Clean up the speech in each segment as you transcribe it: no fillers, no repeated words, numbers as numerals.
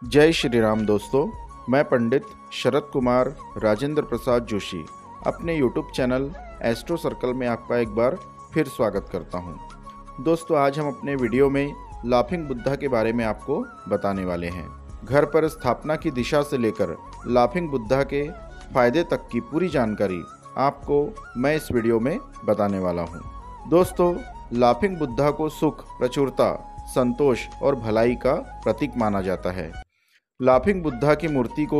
जय श्री राम दोस्तों। मैं पंडित शरद कुमार राजेंद्र प्रसाद जोशी अपने YouTube चैनल एस्ट्रो सर्कल में आपका एक बार फिर स्वागत करता हूं। दोस्तों, आज हम अपने वीडियो में लाफिंग बुद्धा के बारे में आपको बताने वाले हैं। घर पर स्थापना की दिशा से लेकर लाफिंग बुद्धा के फायदे तक की पूरी जानकारी आपको मैं इस वीडियो में बताने वाला हूं। दोस्तों, लाफिंग बुद्धा को सुख, प्रचुरता, संतोष और भलाई का प्रतीक माना जाता है। लाफिंग बुद्धा की मूर्ति को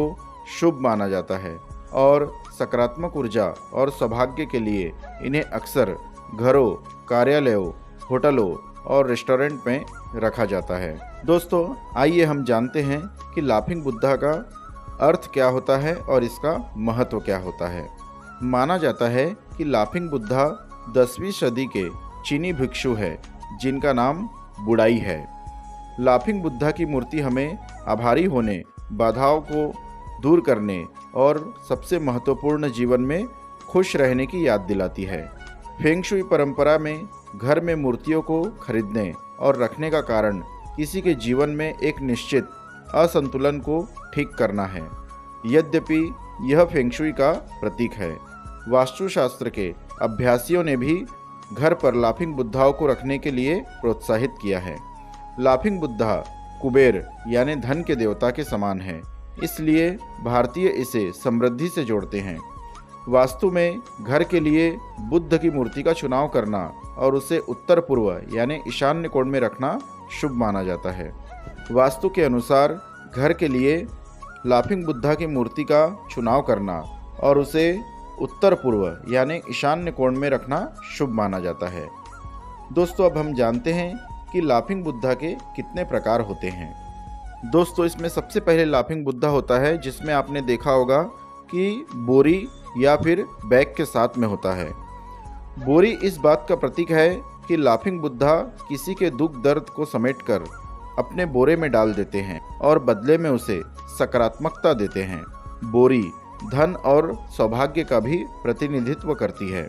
शुभ माना जाता है और सकारात्मक ऊर्जा और सौभाग्य के लिए इन्हें अक्सर घरों, कार्यालयों, होटलों और रेस्टोरेंट में रखा जाता है। दोस्तों, आइए हम जानते हैं कि लाफिंग बुद्धा का अर्थ क्या होता है और इसका महत्व क्या होता है। माना जाता है कि लाफिंग बुद्धा 10वीं सदी के चीनी भिक्षु है जिनका नाम बुडाई है। लाफिंग बुद्धा की मूर्ति हमें आभारी होने, बाधाओं को दूर करने और सबसे महत्वपूर्ण जीवन में खुश रहने की याद दिलाती है। फेंग शुई परंपरा में घर में मूर्तियों को खरीदने और रखने का कारण किसी के जीवन में एक निश्चित असंतुलन को ठीक करना है। यद्यपि यह फेंग शुई का प्रतीक है, वास्तुशास्त्र के अभ्यासियों ने भी घर पर लाफिंग बुद्धाओं को रखने के लिए प्रोत्साहित किया है। लाफिंग बुद्धा कुबेर यानी धन के देवता के समान है, इसलिए भारतीय इसे समृद्धि से जोड़ते हैं। वास्तु में घर के लिए बुद्ध की मूर्ति का चुनाव करना और उसे उत्तर पूर्व यानी ईशान्य कोण में रखना शुभ माना जाता है। वास्तु के अनुसार घर के लिए लाफिंग बुद्धा की मूर्ति का चुनाव करना और उसे उत्तर पूर्व यानी ईशान्य कोण में रखना शुभ माना जाता है। दोस्तों, अब हम जानते हैं कि लाफिंग बुद्धा के कितने प्रकार होते हैं। दोस्तों, इसमें सबसे पहले लाफिंग बुद्धा होता है जिसमें आपने देखा होगा कि बोरी या फिर बैग के साथ में होता है। बोरी इस बात का प्रतीक है कि लाफिंग बुद्धा किसी के दुख दर्द को समेटकर अपने बोरे में डाल देते हैं और बदले में उसे सकारात्मकता देते हैं। बोरी धन और सौभाग्य का भी प्रतिनिधित्व करती है।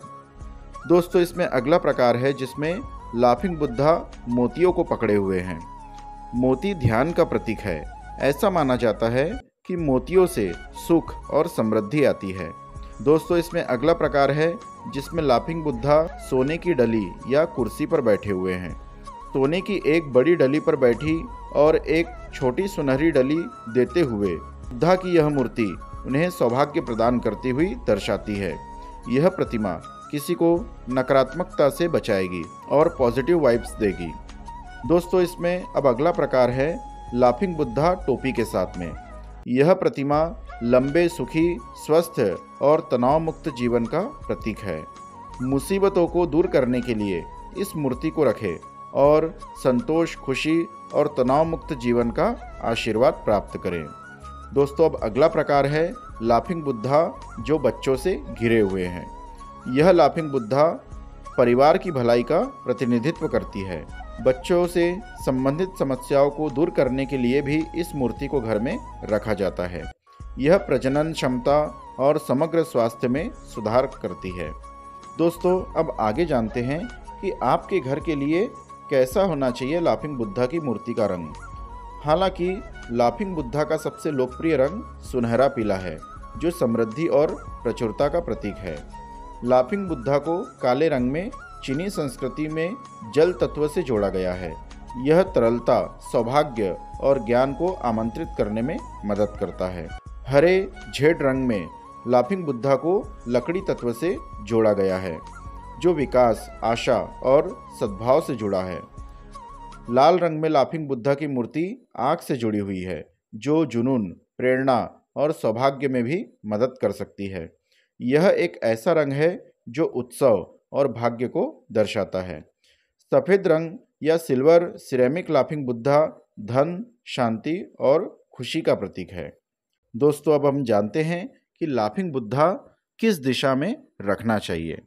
दोस्तों, इसमें अगला प्रकार है जिसमें लाफिंग बुद्धा मोतियों को पकड़े हुए हैं। मोती ध्यान का प्रतीक है। ऐसा माना जाता है कि मोतियों से सुख और समृद्धि आती है। दोस्तों, इसमें अगला प्रकार है जिसमें लाफिंग बुद्धा सोने की डली या कुर्सी पर बैठे हुए हैं। सोने की एक बड़ी डली पर बैठी और एक छोटी सुनहरी डली देते हुए बुद्धा की यह मूर्ति उन्हें सौभाग्य प्रदान करती हुई दर्शाती है। यह प्रतिमा किसी को नकारात्मकता से बचाएगी और पॉजिटिव वाइब्स देगी। दोस्तों, इसमें अब अगला प्रकार है लाफिंग बुद्धा टोपी के साथ में। यह प्रतिमा लंबे, सुखी, स्वस्थ और तनाव मुक्त जीवन का प्रतीक है। मुसीबतों को दूर करने के लिए इस मूर्ति को रखें और संतोष, खुशी और तनाव मुक्त जीवन का आशीर्वाद प्राप्त करें। दोस्तों, अब अगला प्रकार है लाफिंग बुद्धा जो बच्चों से घिरे हुए हैं। यह लाफिंग बुद्धा परिवार की भलाई का प्रतिनिधित्व करती है। बच्चों से संबंधित समस्याओं को दूर करने के लिए भी इस मूर्ति को घर में रखा जाता है। यह प्रजनन क्षमता और समग्र स्वास्थ्य में सुधार करती है। दोस्तों, अब आगे जानते हैं कि आपके घर के लिए कैसा होना चाहिए लाफिंग बुद्धा की मूर्ति का रंग। हालांकि लाफिंग बुद्धा का सबसे लोकप्रिय रंग सुनहरा पीला है, जो समृद्धि और प्रचुरता का प्रतीक है। लाफिंग बुद्धा को काले रंग में चीनी संस्कृति में जल तत्व से जोड़ा गया है। यह तरलता, सौभाग्य और ज्ञान को आमंत्रित करने में मदद करता है। हरे झेड रंग में लाफिंग बुद्धा को लकड़ी तत्व से जोड़ा गया है, जो विकास, आशा और सद्भाव से जुड़ा है। लाल रंग में लाफिंग बुद्धा की मूर्ति आँख से जुड़ी हुई है, जो जुनून, प्रेरणा और सौभाग्य में भी मदद कर सकती है। यह एक ऐसा रंग है जो उत्सव और भाग्य को दर्शाता है। सफ़ेद रंग या सिल्वर सिरेमिक लाफिंग बुद्धा धन, शांति और खुशी का प्रतीक है। दोस्तों, अब हम जानते हैं कि लाफिंग बुद्धा किस दिशा में रखना चाहिए।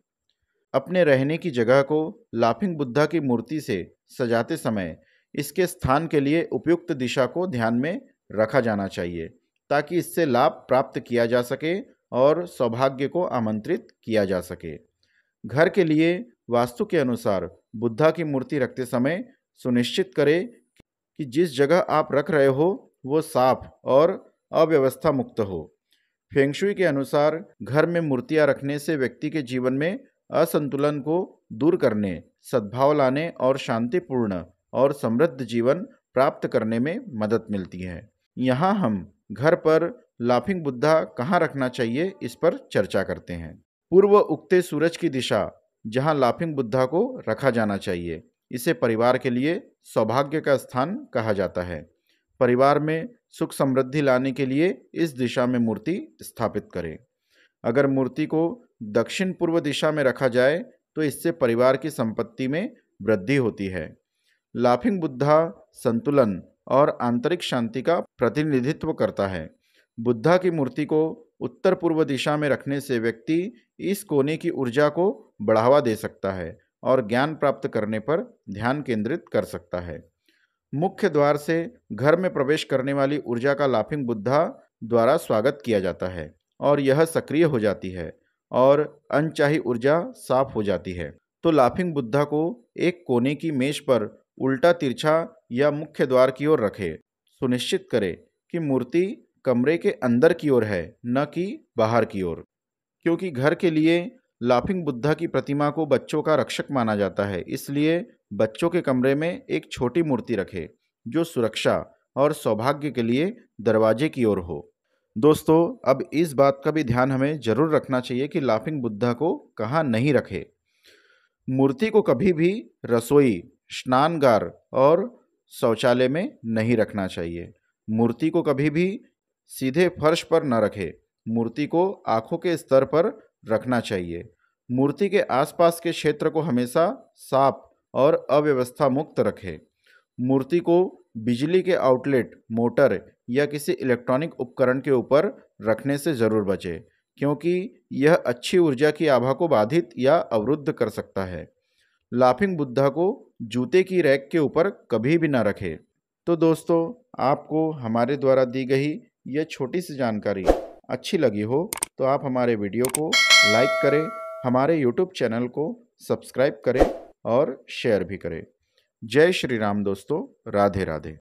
अपने रहने की जगह को लाफिंग बुद्धा की मूर्ति से सजाते समय इसके स्थान के लिए उपयुक्त दिशा को ध्यान में रखा जाना चाहिए, ताकि इससे लाभ प्राप्त किया जा सके और सौभाग्य को आमंत्रित किया जा सके। घर के लिए वास्तु के अनुसार बुद्धा की मूर्ति रखते समय सुनिश्चित करें कि जिस जगह आप रख रहे हो वो साफ और अव्यवस्था मुक्त हो। फेंगशुई के अनुसार घर में मूर्तियां रखने से व्यक्ति के जीवन में असंतुलन को दूर करने, सद्भाव लाने और शांतिपूर्ण और समृद्ध जीवन प्राप्त करने में मदद मिलती है। यहाँ हम घर पर लाफिंग बुद्धा कहाँ रखना चाहिए, इस पर चर्चा करते हैं। पूर्व उगते सूरज की दिशा जहाँ लाफिंग बुद्धा को रखा जाना चाहिए, इसे परिवार के लिए सौभाग्य का स्थान कहा जाता है। परिवार में सुख समृद्धि लाने के लिए इस दिशा में मूर्ति स्थापित करें। अगर मूर्ति को दक्षिण पूर्व दिशा में रखा जाए तो इससे परिवार की संपत्ति में वृद्धि होती है। लाफिंग बुद्धा संतुलन और आंतरिक शांति का प्रतिनिधित्व करता है। बुद्धा की मूर्ति को उत्तर पूर्व दिशा में रखने से व्यक्ति इस कोने की ऊर्जा को बढ़ावा दे सकता है और ज्ञान प्राप्त करने पर ध्यान केंद्रित कर सकता है। मुख्य द्वार से घर में प्रवेश करने वाली ऊर्जा का लाफिंग बुद्धा द्वारा स्वागत किया जाता है और यह सक्रिय हो जाती है और अनचाही ऊर्जा साफ हो जाती है। तो लाफिंग बुद्धा को एक कोने की मेज पर उल्टा तिरछा या मुख्य द्वार की ओर रखें। सुनिश्चित करें कि मूर्ति कमरे के अंदर की ओर है, न कि बाहर की ओर, क्योंकि घर के लिए लाफिंग बुद्धा की प्रतिमा को बच्चों का रक्षक माना जाता है। इसलिए बच्चों के कमरे में एक छोटी मूर्ति रखें जो सुरक्षा और सौभाग्य के लिए दरवाजे की ओर हो। दोस्तों, अब इस बात का भी ध्यान हमें जरूर रखना चाहिए कि लाफिंग बुद्धा को कहाँ नहीं रखें। मूर्ति को कभी भी रसोई, स्नानगार और शौचालय में नहीं रखना चाहिए। मूर्ति को कभी भी सीधे फर्श पर न रखें। मूर्ति को आंखों के स्तर पर रखना चाहिए। मूर्ति के आसपास के क्षेत्र को हमेशा साफ और अव्यवस्था मुक्त रखें। मूर्ति को बिजली के आउटलेट, मोटर या किसी इलेक्ट्रॉनिक उपकरण के ऊपर रखने से जरूर बचें, क्योंकि यह अच्छी ऊर्जा की आभा को बाधित या अवरुद्ध कर सकता है। लाफिंग बुद्धा को जूते की रैक के ऊपर कभी भी न रखें। तो दोस्तों, आपको हमारे द्वारा दी गई यह छोटी सी जानकारी अच्छी लगी हो तो आप हमारे वीडियो को लाइक करें, हमारे यूट्यूब चैनल को सब्सक्राइब करें और शेयर भी करें। जय श्री राम दोस्तों, राधे राधे।